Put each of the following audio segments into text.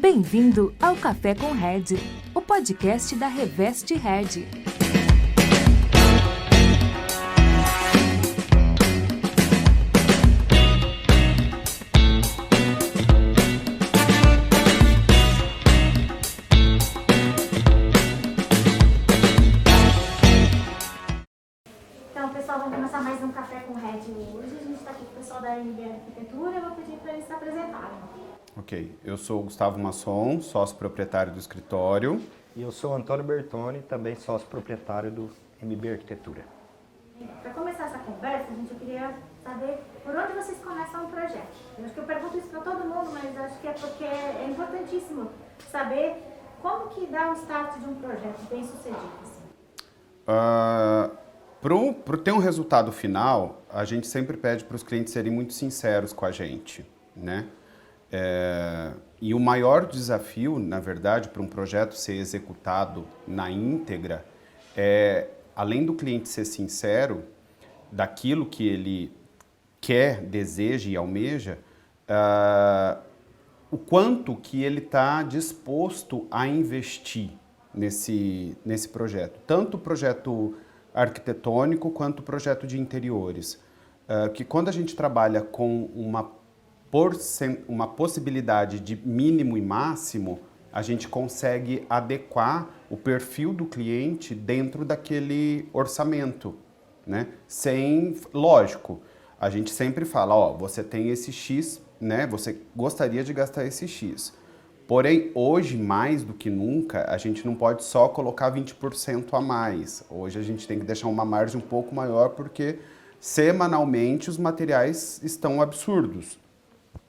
Bem-vindo ao Café com Red, o podcast da Reveste Red. Então, pessoal, vamos começar mais um Café com Red hoje. A gente está aqui com o pessoal da MB Arquitetura. Eu vou pedir para eles se apresentarem. Ok, eu sou o Gustavo Masson, sócio proprietário do escritório. E eu sou o Antônio Bertoni, também sócio proprietário do MB Arquitetura. Para começar essa conversa, eu queria saber por onde vocês começam um projeto. Eu acho que eu pergunto isso para todo mundo, mas acho que é porque é importantíssimo saber como que dá o start de um projeto bem sucedido. Para ter um resultado final, a gente sempre pede para os clientes serem muito sinceros com a gente, né? E o maior desafio, na verdade, para um projeto ser executado na íntegra além do cliente ser sincero daquilo que ele quer, deseja e almeja, o quanto que ele está disposto a investir nesse projeto. Tanto o projeto arquitetônico quanto o projeto de interiores. Que quando a gente trabalha com uma possibilidade de mínimo e máximo, a gente consegue adequar o perfil do cliente dentro daquele orçamento, né? Lógico, a gente sempre fala, você tem esse X, né? Você gostaria de gastar esse X. Porém, hoje, mais do que nunca, a gente não pode só colocar 20% a mais. Hoje a gente tem que deixar uma margem um pouco maior porque semanalmente os materiais estão absurdos.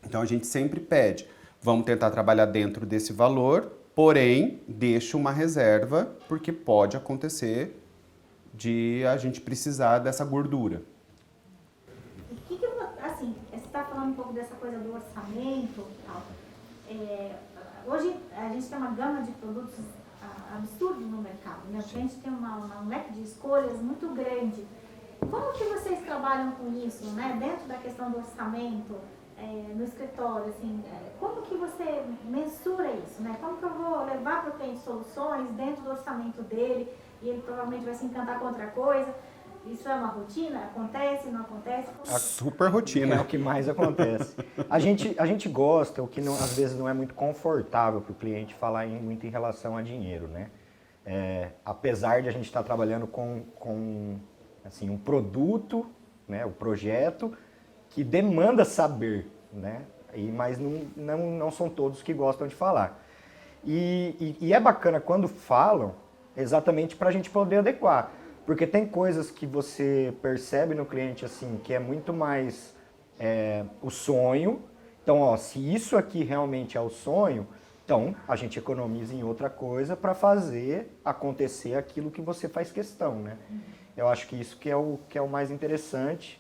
Então a gente sempre pede, vamos tentar trabalhar dentro desse valor, porém deixa uma reserva, porque pode acontecer de a gente precisar dessa gordura. Assim, você está falando um pouco dessa coisa do orçamento e tal. Hoje a gente tem uma gama de produtos absurdos no mercado, né? A gente tem um leque de escolhas muito grande. Como que vocês trabalham com isso, né? Dentro da questão do orçamento, no escritório, assim, como que você mensura isso, né? Como que eu vou levar para o cliente soluções dentro do orçamento dele e ele provavelmente vai se encantar com outra coisa? Isso é uma rotina? Acontece, não acontece? A super rotina. É o que mais acontece. A gente gosta, o que às vezes não é muito confortável para o cliente falar muito em relação a dinheiro, né? Apesar de a gente estar trabalhando com assim, um produto, né, o projeto, que demanda saber, né? Mas não são todos que gostam de falar. E é bacana quando falam exatamente para a gente poder adequar. Porque tem coisas que você percebe no cliente assim, que é muito mais o sonho. Então, se isso aqui realmente é o sonho, então a gente economiza em outra coisa para fazer acontecer aquilo que você faz questão, né? Eu acho que isso que é o mais interessante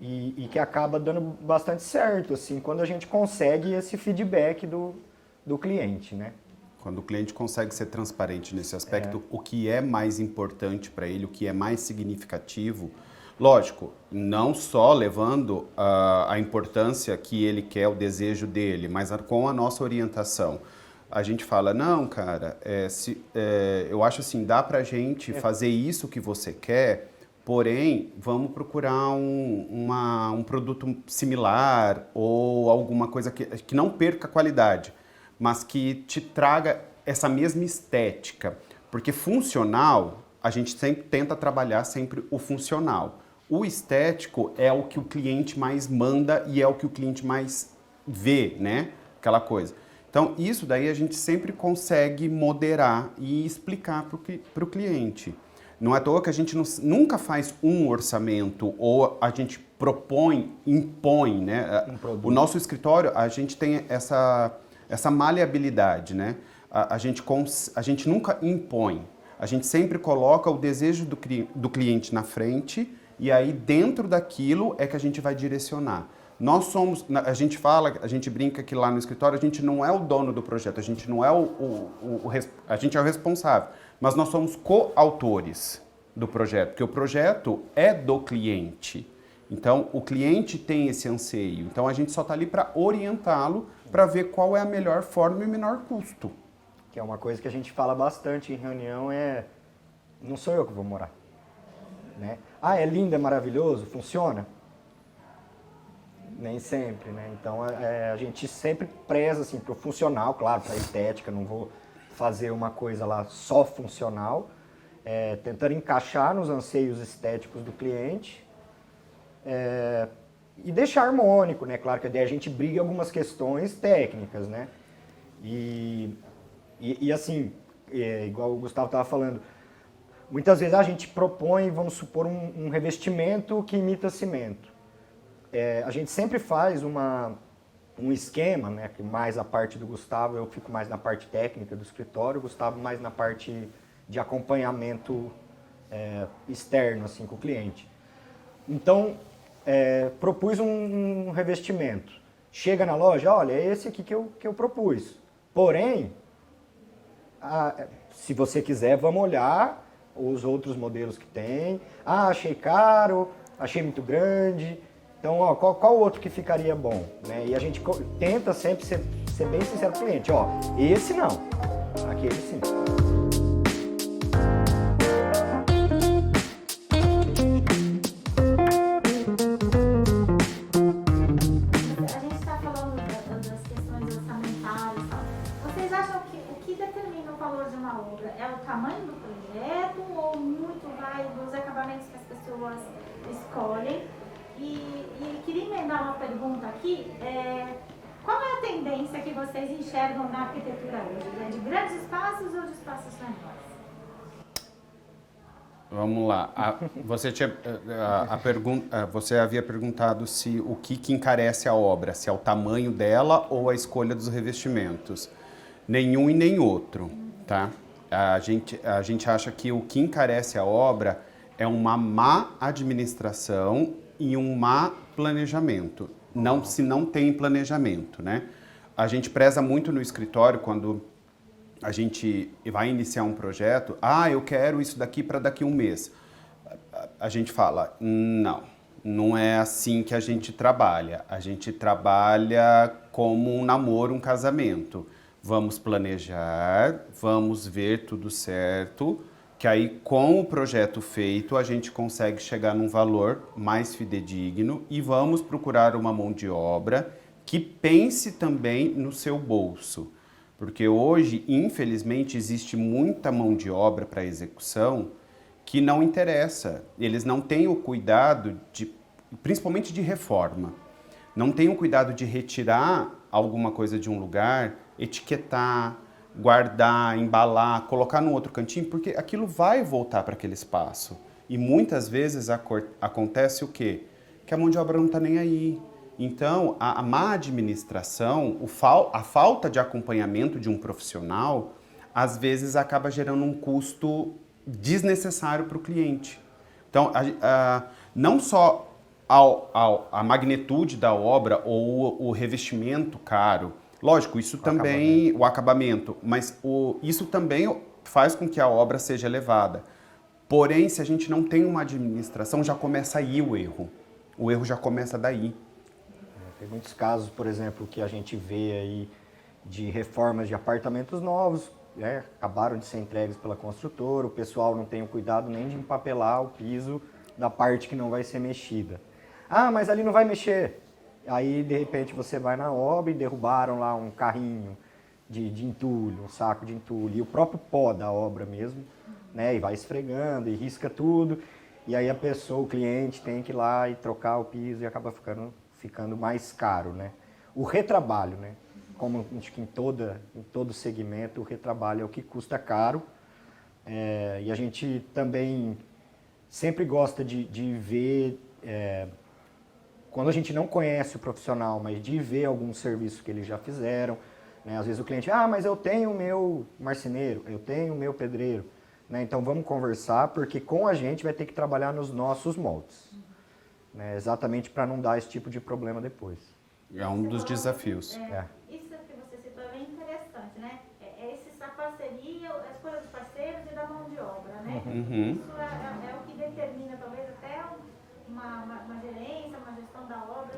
e que acaba dando bastante certo, assim, quando a gente consegue esse feedback do cliente, né? Quando o cliente consegue ser transparente nesse aspecto, o que é mais importante para ele, o que é mais significativo, lógico, não só levando a importância que ele quer, o desejo dele, mas com a nossa orientação. A gente fala, não, cara, eu acho assim, dá pra gente fazer isso que você quer, porém, vamos procurar um produto similar ou alguma coisa que não perca a qualidade, mas que te traga essa mesma estética. Porque funcional, a gente sempre tenta trabalhar sempre o funcional. O estético é o que o cliente mais manda e é o que o cliente mais vê, né? Aquela coisa. Então, isso daí a gente sempre consegue moderar e explicar para o cliente. Não é à toa que a gente nunca faz um orçamento ou a gente impõe, né? O nosso escritório, a gente tem essa maleabilidade, né? A gente nunca impõe. A gente sempre coloca o desejo do cliente na frente e aí dentro daquilo é que a gente vai direcionar. A gente brinca que lá no escritório a gente não é o dono do projeto, a gente não é a gente é o responsável, mas nós somos coautores do projeto, porque o projeto é do cliente. Então, o cliente tem esse anseio. Então, a gente só está ali para orientá-lo para ver qual é a melhor forma e o menor custo. Que é uma coisa que a gente fala bastante em reunião, não sou eu que vou morar. Né? Ah, é lindo, é maravilhoso, funciona? Nem sempre, né? Então a gente sempre preza assim, para o funcional, claro, para a estética, não vou fazer uma coisa lá só funcional, tentando encaixar nos anseios estéticos do cliente e deixar harmônico, né? Claro que a gente briga em algumas questões técnicas, né? E assim, igual o Gustavo estava falando, muitas vezes a gente propõe, vamos supor, um revestimento que imita cimento. A gente sempre faz um esquema, né, que mais a parte do Gustavo, eu fico mais na parte técnica do escritório, o Gustavo mais na parte de acompanhamento externo assim, com o cliente. Então, propus um revestimento. Chega na loja, olha, é esse aqui que eu propus. Porém, se você quiser, vamos olhar os outros modelos que tem. Ah, achei caro, achei muito grande. Então, ó, qual outro que ficaria bom? Né? E a gente tenta sempre ser bem sincero com o cliente. Ó, esse não, aquele sim. A gente está falando das questões orçamentárias e tal. Vocês acham que o que determina o valor de uma obra é o tamanho do projeto ou muito vai dos acabamentos que as pessoas escolhem? E queria emendar uma pergunta aqui. Qual é a tendência que vocês enxergam na arquitetura hoje? É de grandes espaços ou de espaços menores? Vamos lá. Você havia perguntado se o que encarece a obra, se é o tamanho dela ou a escolha dos revestimentos. Nenhum e nem outro, tá? A gente acha que o que encarece a obra é uma má administração e um má planejamento. Se não tem planejamento, né? A gente preza muito no escritório quando a gente vai iniciar um projeto. Ah, eu quero isso daqui para daqui a um mês. A gente fala, não é assim que a gente trabalha. A gente trabalha como um namoro, um casamento. Vamos planejar, vamos ver tudo certo, que aí com o projeto feito a gente consegue chegar num valor mais fidedigno e vamos procurar uma mão de obra que pense também no seu bolso. Porque hoje, infelizmente, existe muita mão de obra para execução que não interessa. Eles não têm o cuidado, principalmente de reforma, não têm o cuidado de retirar alguma coisa de um lugar, etiquetar, guardar, embalar, colocar num outro cantinho, porque aquilo vai voltar para aquele espaço. E muitas vezes acontece o quê? Que a mão de obra não está nem aí. Então, a má administração, a falta de acompanhamento de um profissional, às vezes acaba gerando um custo desnecessário para o cliente. Então, não só a magnitude da obra ou o revestimento caro, lógico, isso também, o acabamento, mas isso também faz com que a obra seja elevada. Porém, se a gente não tem uma administração, já começa aí o erro. O erro já começa daí. Tem muitos casos, por exemplo, que a gente vê aí de reformas de apartamentos novos, né? Acabaram de ser entregues pela construtora, o pessoal não tem o cuidado nem de empapelar o piso da parte que não vai ser mexida. Ah, mas ali não vai mexer. Aí, de repente, você vai na obra e derrubaram lá um carrinho de entulho, um saco de entulho, e o próprio pó da obra mesmo, né? E vai esfregando e risca tudo. E aí a pessoa, o cliente, tem que ir lá e trocar o piso e acaba ficando mais caro, né? O retrabalho, né? Como acho que em todo segmento, o retrabalho é o que custa caro. E a gente também sempre gosta de ver... quando a gente não conhece o profissional, mas de ver alguns serviços que eles já fizeram, né? Às vezes o cliente, mas eu tenho o meu marceneiro, eu tenho o meu pedreiro, né? Então vamos conversar, porque com a gente vai ter que trabalhar nos nossos moldes, né? Exatamente para não dar esse tipo de problema depois. É um dos desafios. Isso que você citou é bem interessante, né? A parceria, a escolha dos parceiros e da mão de obra, né? Uhum. Isso é o que determina talvez até uma gerência, uma gestão da obra,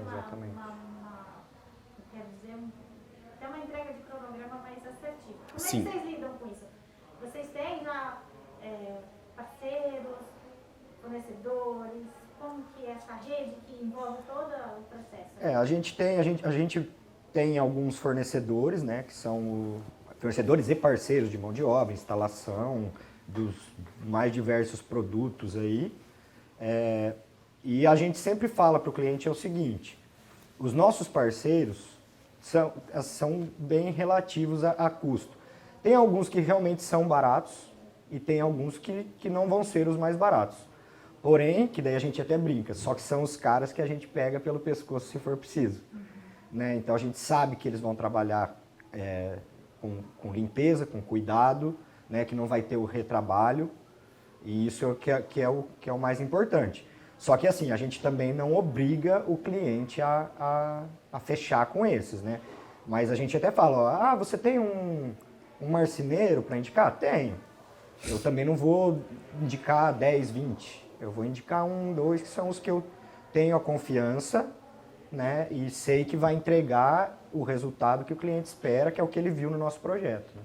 quer dizer, ter uma entrega de cronograma mais assertiva. Como Sim. é que vocês lidam com isso? Vocês têm já parceiros, fornecedores? Como que é essa rede que envolve todo o processo? A gente tem alguns fornecedores, né, que são fornecedores e parceiros de mão de obra, instalação dos mais diversos produtos aí. E a gente sempre fala para o cliente o seguinte: os nossos parceiros são bem relativos a custo. Tem alguns que realmente são baratos e tem alguns que não vão ser os mais baratos. Porém, que daí a gente até brinca, só que são os caras que a gente pega pelo pescoço se for preciso. Né? Então a gente sabe que eles vão trabalhar com limpeza, com cuidado, né? Que não vai ter o retrabalho, e isso é o mais importante. Só que assim, a gente também não obriga o cliente a fechar com esses, né? Mas a gente até fala, você tem um marceneiro para indicar? Tenho. Eu também não vou indicar 10, 20. Eu vou indicar 1, 2, que são os que eu tenho a confiança, né? E sei que vai entregar o resultado que o cliente espera, que é o que ele viu no nosso projeto. Né?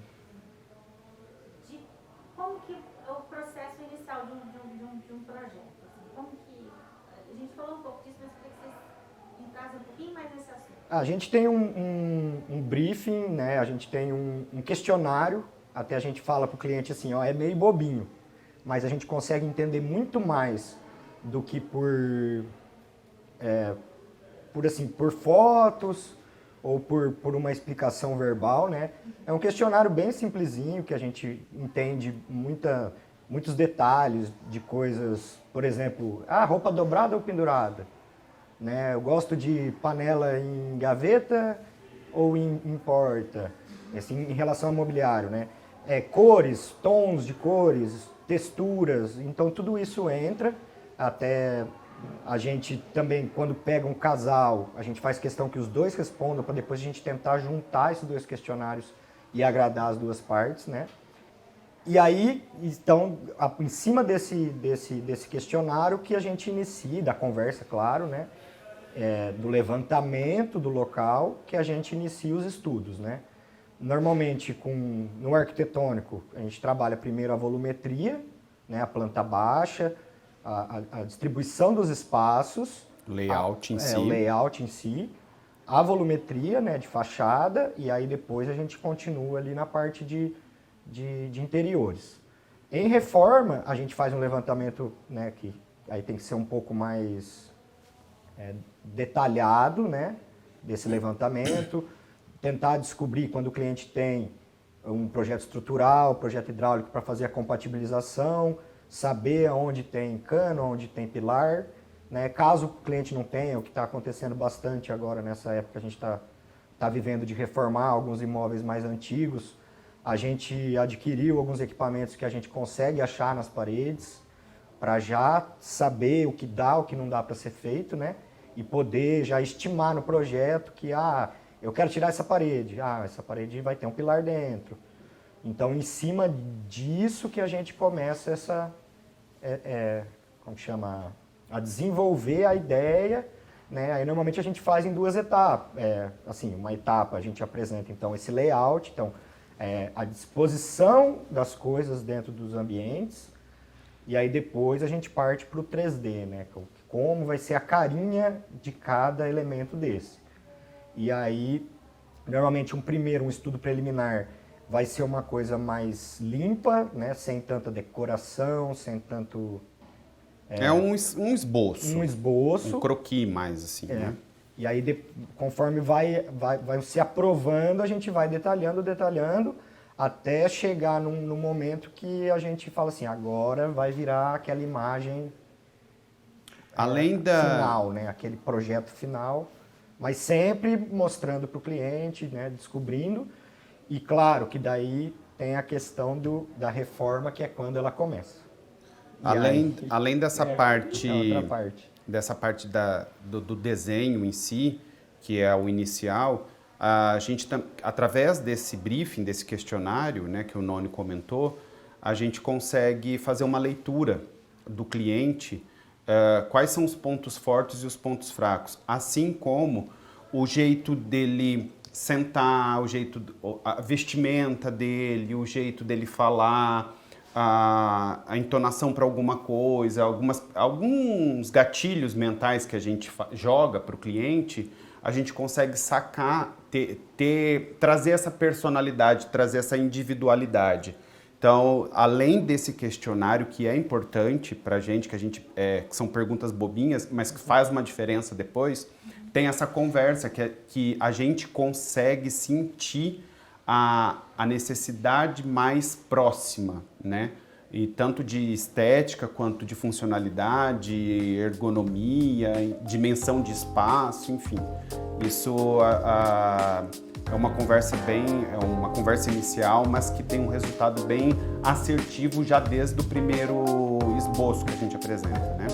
Como que é o processo inicial de um projeto? Assim, como que, a gente falou um pouco disso, mas eu queria que vocês entrassem um pouquinho mais nesse assunto. A gente tem um briefing, né? A gente tem um questionário, até a gente fala para o cliente assim, é meio bobinho, mas a gente consegue entender muito mais do que por fotos ou por uma explicação verbal, né? É um questionário bem simplesinho, que a gente entende muitos detalhes de coisas, por exemplo, roupa dobrada ou pendurada, né? Eu gosto de panela em gaveta ou em porta, assim, em relação ao mobiliário, né? Cores, tons de cores, texturas, então tudo isso entra. Até a gente também, quando pega um casal, a gente faz questão que os dois respondam, para depois a gente tentar juntar esses dois questionários e agradar as duas partes, né? E aí, então, em cima desse questionário que a gente inicia, da conversa, claro, né? Do levantamento do local, que a gente inicia os estudos, né? Normalmente, no arquitetônico, a gente trabalha primeiro a volumetria, né? A planta baixa, a distribuição dos espaços, Layout em si. O layout em si, a volumetria, né, de fachada, e aí depois a gente continua ali na parte de interiores. Em reforma, a gente faz um levantamento, né, que aí tem que ser um pouco mais detalhado, né, desse levantamento, tentar descobrir quando o cliente tem um projeto estrutural, projeto hidráulico para fazer a compatibilização, saber onde tem cano, onde tem pilar, né? Caso o cliente não tenha, o que está acontecendo bastante agora nessa época, a gente está vivendo de reformar alguns imóveis mais antigos, a gente adquiriu alguns equipamentos que a gente consegue achar nas paredes, para já saber o que dá, o que não dá para ser feito, né? E poder já estimar no projeto que, eu quero tirar essa parede vai ter um pilar dentro. Então, em cima disso que a gente começa a desenvolver a ideia, né? Aí, normalmente, a gente faz em 2 etapas. Uma etapa a gente apresenta, então, esse layout, então, a disposição das coisas dentro dos ambientes, e aí depois a gente parte para o 3D, né? Como vai ser a carinha de cada elemento desse. E aí, normalmente, um estudo preliminar vai ser uma coisa mais limpa, né? Sem tanta decoração, sem tanto... Um esboço. Um esboço. Um croquis mais, assim, né? E aí, conforme vai se aprovando, a gente vai detalhando, até chegar num momento que a gente fala assim, agora vai virar aquela imagem final, né? Aquele projeto final, mas sempre mostrando para o cliente, né? Descobrindo. E claro que daí tem a questão da reforma, que é quando ela começa. Além dessa parte, outra parte. Dessa parte do desenho em si, que é o inicial, a gente, através desse briefing, desse questionário, né, que o Noni comentou, a gente consegue fazer uma leitura do cliente, quais são os pontos fortes e os pontos fracos, assim como o jeito dele sentar, o jeito, a vestimenta dele, o jeito dele falar, a entonação para alguma coisa, alguns gatilhos mentais que a gente joga para o cliente, a gente consegue sacar, trazer essa personalidade, trazer essa individualidade. Então, além desse questionário que é importante para a gente, que são perguntas bobinhas, mas que faz uma diferença depois, tem essa conversa que a gente consegue sentir a necessidade mais próxima, né? E tanto de estética quanto de funcionalidade, ergonomia, dimensão de espaço, enfim. Isso é uma conversa inicial, mas que tem um resultado bem assertivo já desde o primeiro esboço que a gente apresenta, né?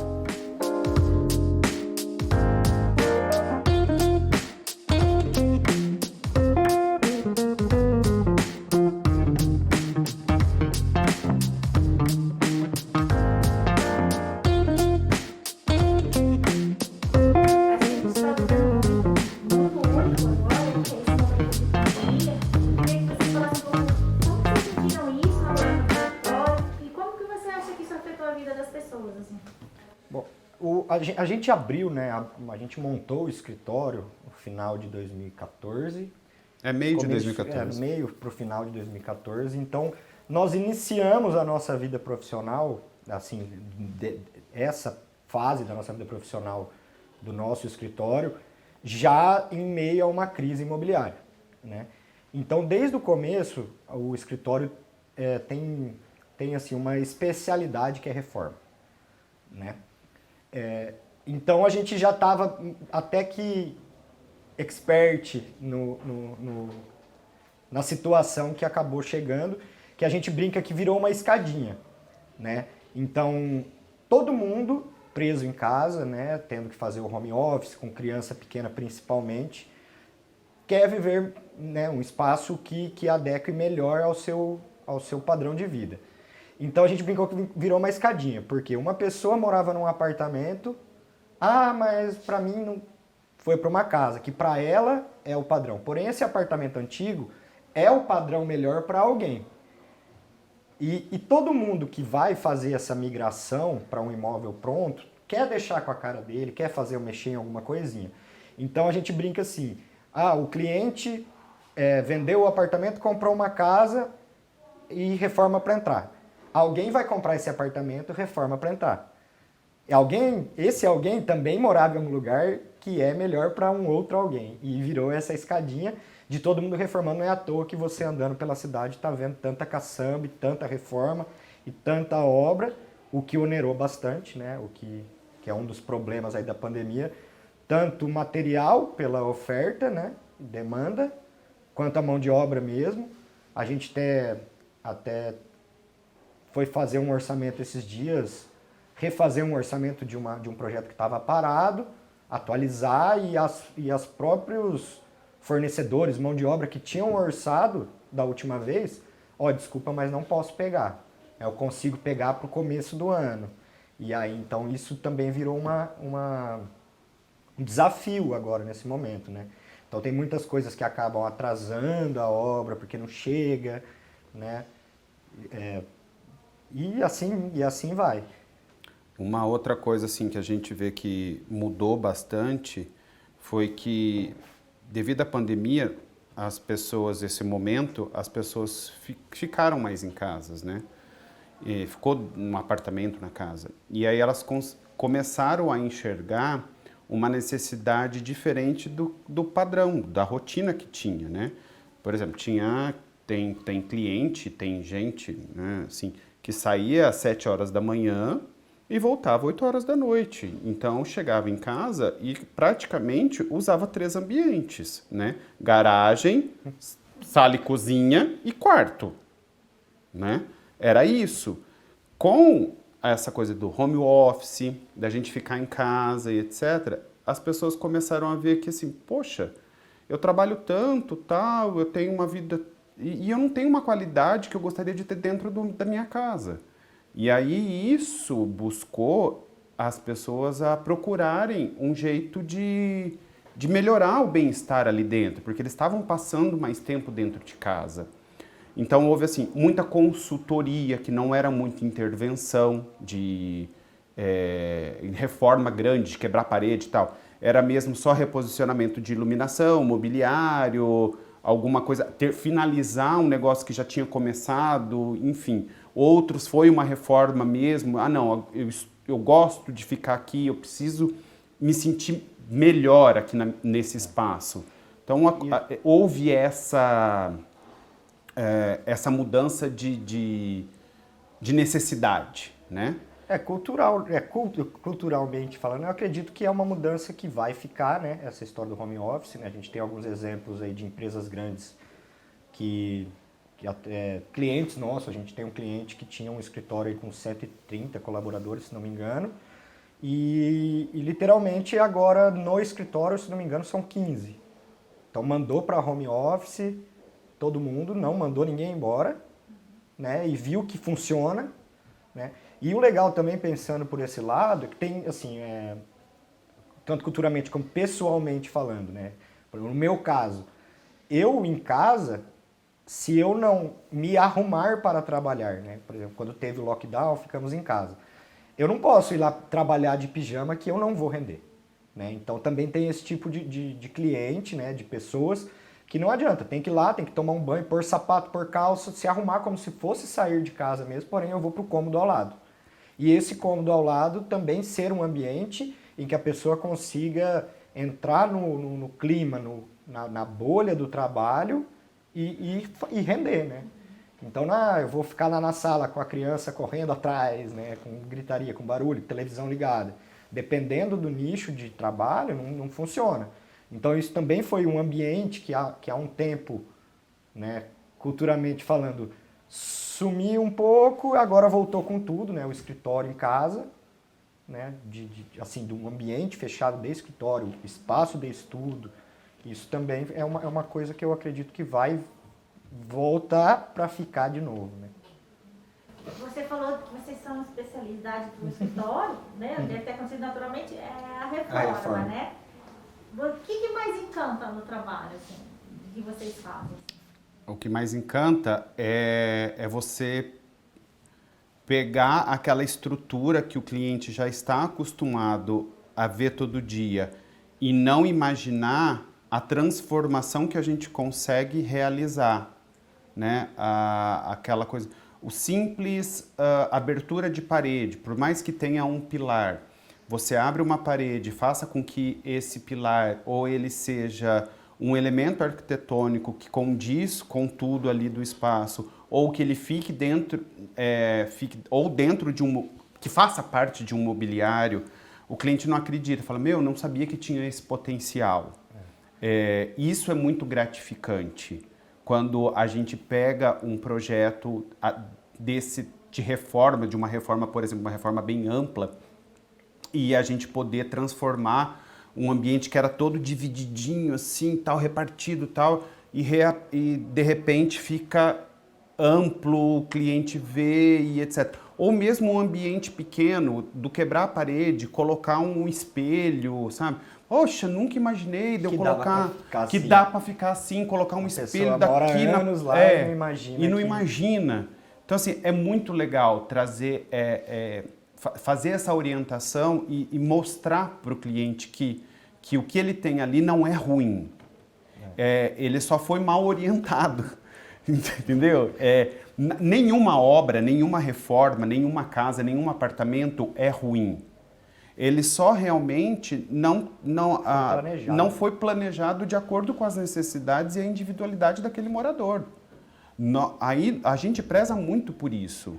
A gente abriu, né? A gente montou o escritório no final de 2014. Meio de 2014. Meio para o final de 2014. Então, nós iniciamos a nossa vida profissional, assim, essa fase da nossa vida profissional do nosso escritório, já em meio a uma crise imobiliária, né? Então, desde o começo, o escritório tem assim, uma especialidade que é reforma, né? Então a gente já estava até que expert na situação que acabou chegando, que a gente brinca que virou uma escadinha, né? Então todo mundo preso em casa, né, tendo que fazer o home office, com criança pequena principalmente, quer viver, né, um espaço que adeque melhor ao seu padrão de vida. Então a gente brincou que virou uma escadinha, porque uma pessoa morava num apartamento, mas para mim não foi para uma casa, que para ela é o padrão. Porém, esse apartamento antigo é o padrão melhor para alguém. E todo mundo que vai fazer essa migração para um imóvel pronto, quer deixar com a cara dele, quer mexer em alguma coisinha. Então a gente brinca assim, o cliente vendeu o apartamento, comprou uma casa e reforma para entrar. Alguém vai comprar esse apartamento, reforma para entrar. Esse alguém também morava em um lugar que é melhor para um outro alguém. E virou essa escadinha de todo mundo reformando. Não é à toa que você andando pela cidade está vendo tanta caçamba, tanta reforma e tanta obra, o que onerou bastante, né? O que é um dos problemas aí da pandemia. Tanto material pela oferta, né? Demanda, quanto a mão de obra mesmo. A gente até foi fazer um orçamento esses dias, refazer um orçamento de um projeto que estava parado, atualizar e as próprios fornecedores, mão de obra que tinham orçado da última vez, desculpa, mas não posso pegar. Eu consigo pegar para o começo do ano. E aí, então, isso também virou um desafio agora, nesse momento, né? Então, tem muitas coisas que acabam atrasando a obra, porque não chega, né? E assim vai. Uma outra coisa assim, que a gente vê que mudou bastante foi que, devido à pandemia, as pessoas ficaram mais em casas, né? E ficou num apartamento na casa. E aí elas começaram a enxergar uma necessidade diferente do padrão, da rotina que tinha, né? Por exemplo, tem cliente, tem gente, né, assim, que saía às 7 horas da manhã e voltava às 8 horas da noite. Então, chegava em casa e praticamente usava 3 ambientes, né? Garagem, sala e cozinha e quarto, né? Era isso. Com essa coisa do home office, da gente ficar em casa e etc., as pessoas começaram a ver que assim, poxa, eu trabalho tanto, tal, eu tenho uma vida... E eu não tenho uma qualidade que eu gostaria de ter dentro da minha casa. E aí isso buscou as pessoas a procurarem um jeito de de melhorar o bem-estar ali dentro, porque eles estavam passando mais tempo dentro de casa. Então houve assim, muita consultoria, que não era muita intervenção de reforma grande, de quebrar parede e tal. Era mesmo só reposicionamento de iluminação, mobiliário, alguma coisa, finalizar um negócio que já tinha começado, enfim. Outros foi uma reforma mesmo. Ah, não, eu gosto de ficar aqui, eu preciso me sentir melhor aqui nesse espaço. Então houve essa mudança de necessidade, né? Culturalmente falando, eu acredito que é uma mudança que vai ficar, né? Essa história do home office, né? A gente tem alguns exemplos aí de empresas grandes que até clientes nossos, a gente tem um cliente que tinha um escritório aí com 130 colaboradores, se não me engano, e literalmente agora no escritório, se não me engano, são 15. Então mandou para home office todo mundo, não mandou ninguém embora, né? E viu que funciona, né? E o legal também, pensando por esse lado, é que tem, assim, tanto culturalmente como pessoalmente falando, né? No meu caso, eu em casa, se eu não me arrumar para trabalhar, né? Por exemplo, quando teve o lockdown, ficamos em casa. Eu não posso ir lá trabalhar de pijama que eu não vou render, né? Então também tem esse tipo de cliente, né? De pessoas que não adianta, tem que ir lá, tem que tomar um banho, pôr sapato, pôr calça, se arrumar como se fosse sair de casa mesmo, porém eu vou para o cômodo ao lado. E esse cômodo ao lado também ser um ambiente em que a pessoa consiga entrar no clima, na bolha do trabalho e render, né? Então eu vou ficar lá na sala com a criança correndo atrás, né? Com gritaria, com barulho, televisão ligada. Dependendo do nicho de trabalho, não funciona. Então isso também foi um ambiente que há um tempo, né, culturalmente falando, sumiu um pouco, agora voltou com tudo, né, o escritório em casa, né, assim, de um ambiente fechado de escritório, espaço de estudo. Isso também é uma coisa que eu acredito que vai voltar para ficar de novo, né. Você falou que vocês são especialidade do escritório, né? Deve ter acontecido naturalmente a reforma, né? O que mais encanta no trabalho, assim, que vocês fazem? O que mais encanta é você pegar aquela estrutura que o cliente já está acostumado a ver todo dia e não imaginar a transformação que a gente consegue realizar, né? Aquela coisa, o simples abertura de parede, por mais que tenha um pilar, você abre uma parede, faça com que esse pilar ou ele seja um elemento arquitetônico que condiz com tudo ali do espaço, ou que ele fique dentro, dentro de que faça parte de um mobiliário, o cliente não acredita, fala, não sabia que tinha esse potencial. Isso é muito gratificante, quando a gente pega um projeto de reforma, de uma reforma, por exemplo, uma reforma bem ampla, e a gente poder transformar um ambiente que era todo divididinho, assim, tal, repartido, tal, e de repente fica amplo, o cliente vê e etc. Ou mesmo um ambiente pequeno, do quebrar a parede, colocar um espelho, sabe? Poxa, nunca imaginei de eu colocar que dá para ficar assim, colocar um espelho daqui na anos lá e não imagina. E não imagina. Então assim, é muito legal trazer fazer essa orientação e mostrar para o cliente que o que ele tem ali não é ruim. Ele só foi mal orientado, entendeu? Nenhuma obra, nenhuma reforma, nenhuma casa, nenhum apartamento é ruim. Ele só realmente não foi planejado de acordo com as necessidades e a individualidade daquele morador. Aí a gente preza muito por isso.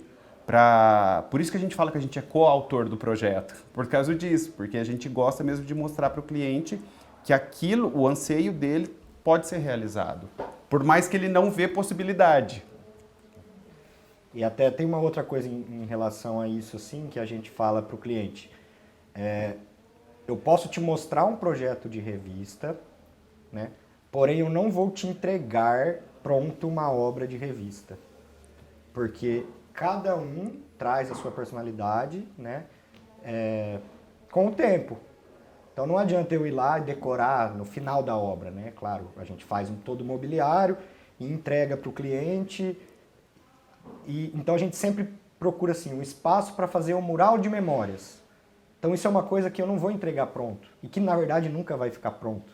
Por isso que a gente fala que a gente é coautor do projeto, por causa disso, porque a gente gosta mesmo de mostrar para o cliente que o anseio dele pode ser realizado, por mais que ele não vê possibilidade. E até tem uma outra coisa em relação a isso, assim, que a gente fala para o cliente. Eu posso te mostrar um projeto de revista, né? Porém eu não vou te entregar pronto uma obra de revista, porque cada um traz a sua personalidade, né, com o tempo. Então não adianta eu ir lá e decorar no final da obra, né? Claro, a gente faz todo o mobiliário e entrega para o cliente. Então a gente sempre procura assim, um espaço para fazer um mural de memórias. Então isso é uma coisa que eu não vou entregar pronto e que na verdade nunca vai ficar pronto.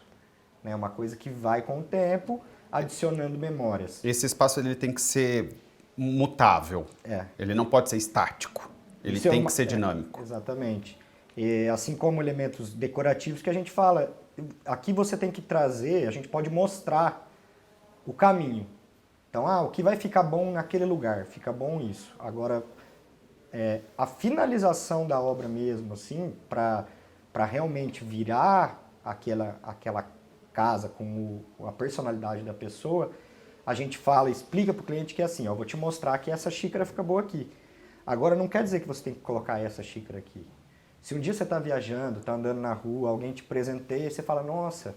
É uma coisa que vai com o tempo adicionando memórias. Esse espaço ele tem que ser mutável. Ele não pode ser estático. Ele Isso tem que ser dinâmico. Exatamente. E assim como elementos decorativos que a gente fala, aqui você tem que trazer, a gente pode mostrar o caminho. Então, o que vai ficar bom naquele lugar, fica bom isso. Agora, a finalização da obra mesmo, assim, para realmente virar aquela casa com a personalidade da pessoa, a gente fala, explica para o cliente que é assim, ó, vou te mostrar que essa xícara fica boa aqui. Agora, não quer dizer que você tem que colocar essa xícara aqui. Se um dia você está viajando, está andando na rua, alguém te presenteia e você fala, nossa,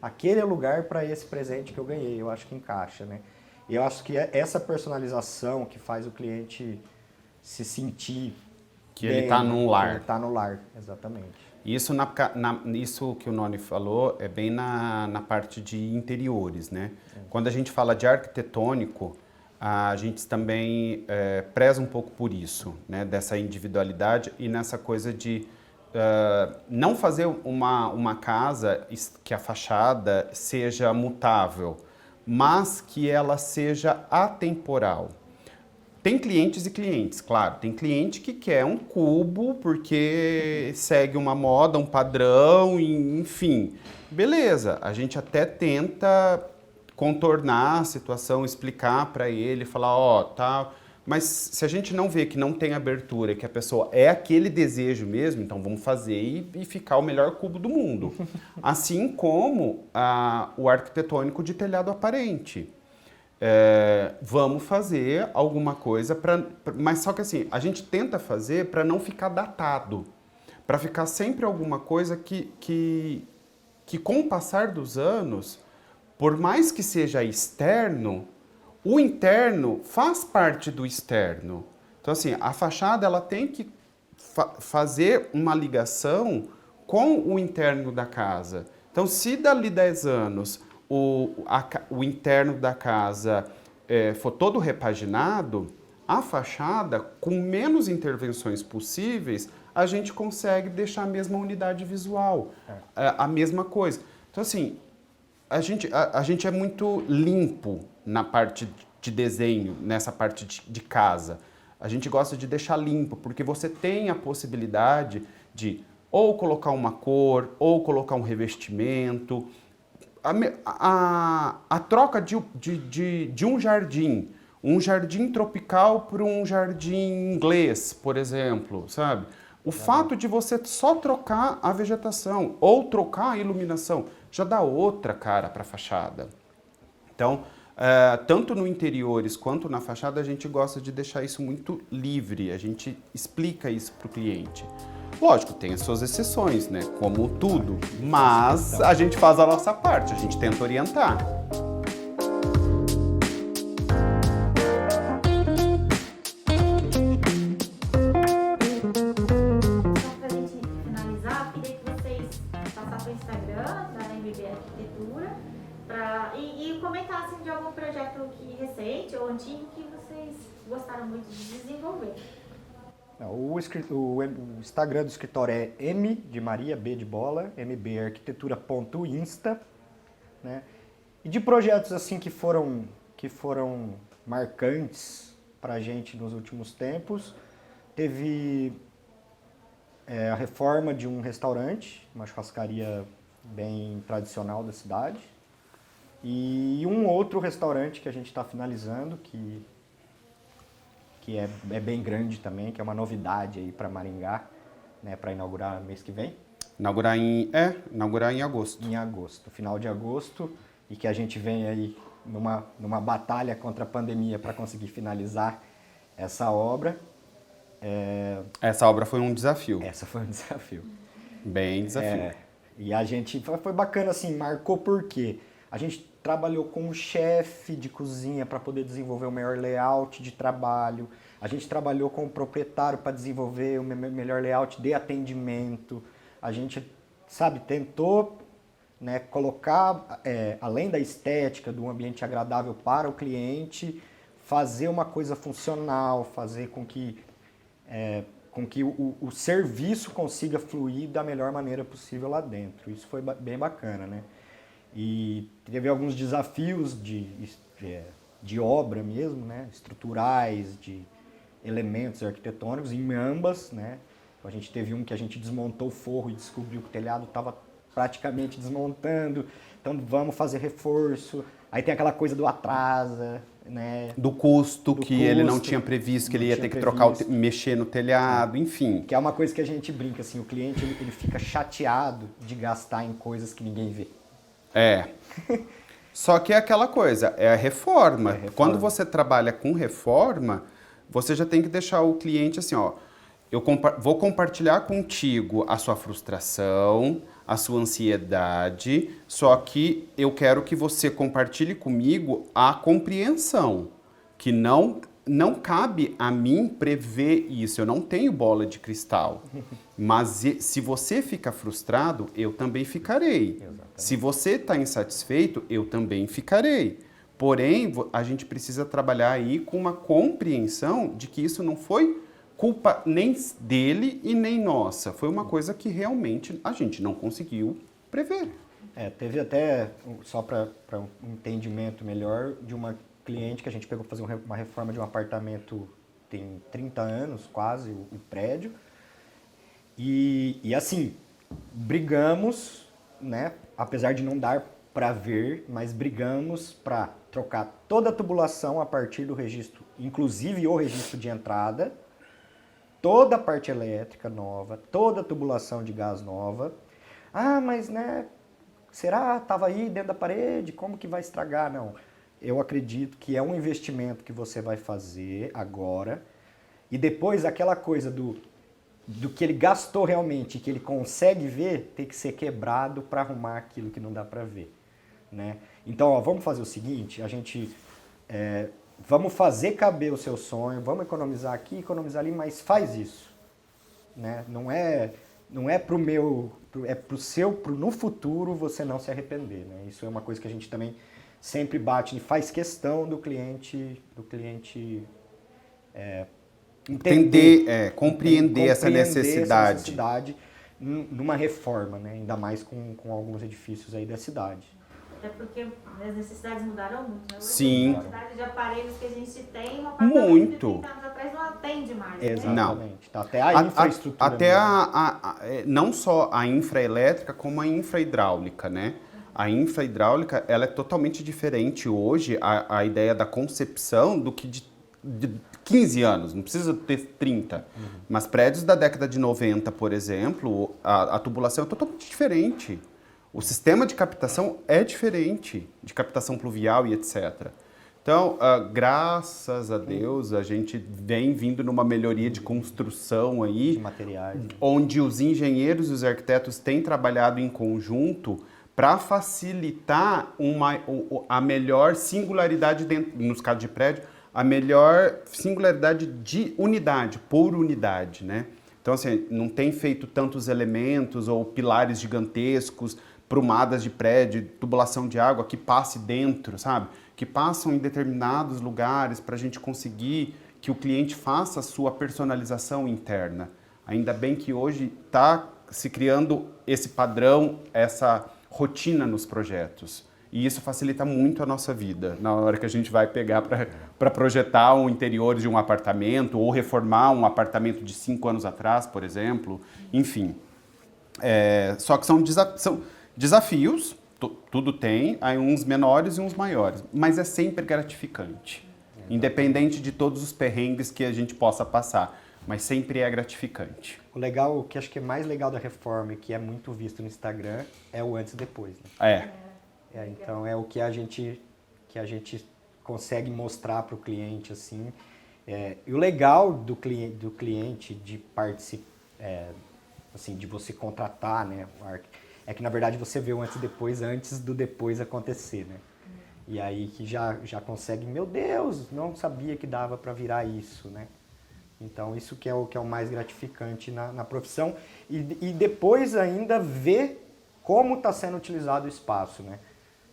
aquele é o lugar para esse presente que eu ganhei, eu acho que encaixa, né? E eu acho que é essa personalização que faz o cliente se sentir que ele está num lar. Ele está no lar, exatamente. Isso, isso que o Noni falou é bem na parte de interiores, né? Quando a gente fala de arquitetônico, a gente também preza um pouco por isso, né? Dessa individualidade e nessa coisa de não fazer uma casa que a fachada seja mutável, mas que ela seja atemporal. Tem clientes e clientes, claro. Tem cliente que quer um cubo porque segue uma moda, um padrão, enfim. Beleza, a gente até tenta contornar a situação, explicar para ele, falar, tá. Mas se a gente não vê que não tem abertura, que a pessoa é aquele desejo mesmo, então vamos fazer e ficar o melhor cubo do mundo. Assim como o arquitetônico de telhado aparente. Vamos fazer alguma coisa, mas só que assim, a gente tenta fazer para não ficar datado, para ficar sempre alguma coisa que com o passar dos anos, por mais que seja externo, o interno faz parte do externo. Então, assim, a fachada ela tem que fazer uma ligação com o interno da casa. Então, se dali 10 anos o interno da casa for todo repaginado, a fachada, com menos intervenções possíveis, a gente consegue deixar a mesma unidade visual, a mesma coisa. Então, assim, a gente é muito limpo na parte de desenho, nessa parte de casa. A gente gosta de deixar limpo, porque você tem a possibilidade de ou colocar uma cor, ou colocar um revestimento. A troca de um jardim tropical para um jardim inglês, por exemplo, sabe? O fato de você só trocar a vegetação ou trocar a iluminação já dá outra cara para a fachada. Então, tanto no interiores quanto na fachada, a gente gosta de deixar isso muito livre, a gente explica isso para o cliente. Lógico, tem as suas exceções, né? Como tudo, mas a gente faz a nossa parte, a gente tenta orientar. E comentassem de algum projeto recente ou antigo que vocês gostaram muito de desenvolver. O Instagram do escritório é M de Maria, B de bola, mbarquitetura.insta, né? E de projetos assim que foram marcantes para a gente nos últimos tempos, teve a reforma de um restaurante, uma churrascaria bem tradicional da cidade, e um outro restaurante que a gente está finalizando, que é bem grande também, que é uma novidade aí para Maringá, né, para inaugurar mês que vem. Inaugurar em agosto. Em agosto, final de agosto, e que a gente vem aí numa batalha contra a pandemia para conseguir finalizar essa obra. Essa obra foi um desafio. Essa foi um desafio. Bem desafio. E a gente, foi bacana assim, marcou porque a gente trabalhou com o chefe de cozinha para poder desenvolver o melhor layout de trabalho. A gente trabalhou com o proprietário para desenvolver o melhor layout de atendimento. A gente sabe, tentou, né, colocar, além da estética, do ambiente agradável para o cliente, fazer uma coisa funcional, fazer com que o serviço consiga fluir da melhor maneira possível lá dentro. Isso foi bem bacana, né? E teve alguns desafios de obra mesmo, né? Estruturais, de elementos arquitetônicos em ambas, né? A gente teve um que a gente desmontou o forro e descobriu que o telhado estava praticamente desmontando, então vamos fazer reforço. Aí tem aquela coisa do atrasa, né? Do custo que ele não tinha previsto, que ele ia ter que trocar, mexer no telhado, enfim. Que é uma coisa que a gente brinca, assim, o cliente ele fica chateado de gastar em coisas que ninguém vê. Só que é aquela coisa, é a reforma. Quando você trabalha com reforma, você já tem que deixar o cliente assim, ó, eu vou compartilhar contigo a sua frustração, a sua ansiedade, só que eu quero que você compartilhe comigo a compreensão, que não cabe a mim prever isso, eu não tenho bola de cristal. Mas se você fica frustrado, eu também ficarei. Exatamente. Se você está insatisfeito, eu também ficarei. Porém, a gente precisa trabalhar aí com uma compreensão de que isso não foi culpa nem dele e nem nossa. Foi uma coisa que realmente a gente não conseguiu prever. Teve até, só para um entendimento melhor, de uma cliente que a gente pegou para fazer uma reforma de um apartamento tem 30 anos, quase, o prédio. E assim, brigamos, né? Apesar de não dar para ver, mas brigamos para trocar toda a tubulação a partir do registro, inclusive o registro de entrada, toda a parte elétrica nova, toda a tubulação de gás nova. Ah, mas né, será? Estava aí dentro da parede, como que vai estragar? Não, eu acredito que é um investimento que você vai fazer agora e depois aquela coisa do que ele gastou realmente, que ele consegue ver, tem que ser quebrado para arrumar aquilo que não dá para ver, né? Então, ó, vamos fazer o seguinte, a gente vamos fazer caber o seu sonho, vamos economizar aqui, economizar ali, mas faz isso, né? Não é pro meu, é pro seu, no futuro você não se arrepender, né? Isso é uma coisa que a gente também sempre bate e faz questão do cliente entender, compreender essa necessidade numa reforma, né? Ainda mais com alguns edifícios aí da cidade. É porque as necessidades mudaram muito, né? Sim. A quantidade de aparelhos que a gente tem, uma muito. de 30 anos atrás não atende mais. Exatamente. Não. Tá, até a infraestrutura. Até não só a infraelétrica, como a infra-hidráulica, né? A infra-hidráulica, ela é totalmente diferente hoje, a ideia da concepção, do que de 15 anos, não precisa ter 30. Uhum. Mas prédios da década de 90, por exemplo, a tubulação é totalmente diferente. O sistema de captação é diferente, de captação pluvial e etc. Então, graças a Deus, a gente vem vindo numa melhoria de construção aí, de materiais, onde os engenheiros e os arquitetos têm trabalhado em conjunto para facilitar a melhor singularidade, nos casos de prédio, a melhor singularidade de unidade, por unidade, né? Então, assim, não tem feito tantos elementos ou pilares gigantescos, prumadas de prédio, tubulação de água que passe dentro, sabe? Que passam em determinados lugares para a gente conseguir que o cliente faça a sua personalização interna. Ainda bem que hoje está se criando esse padrão, essa rotina nos projetos. E isso facilita muito a nossa vida, na hora que a gente vai pegar para projetar um interior de um apartamento ou reformar um apartamento de 5 anos atrás, por exemplo. Enfim, só que são desafios, tudo tem, aí uns menores e uns maiores, mas é sempre gratificante, independente de todos os perrengues que a gente possa passar, mas sempre é gratificante. O legal, o que acho que é mais legal da reforma e que é muito visto no Instagram é o antes e depois, né? Então é o que a gente consegue mostrar para o cliente, assim. E o legal do cliente de participar, assim, de você contratar, né, é que na verdade você vê o antes e depois antes do depois acontecer, né? E aí que já consegue, meu Deus, não sabia que dava para virar isso, né? Então, isso que é o mais gratificante na profissão. E depois ainda ver como está sendo utilizado o espaço, né?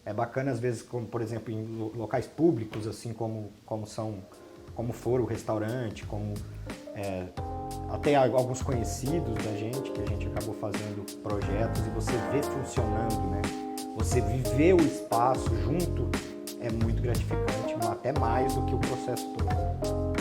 É bacana, às vezes, como, por exemplo, em locais públicos, assim como for o restaurante, até alguns conhecidos da gente, que a gente acabou fazendo projetos, e você vê funcionando, né? Você viver o espaço junto é muito gratificante, até mais do que o processo todo.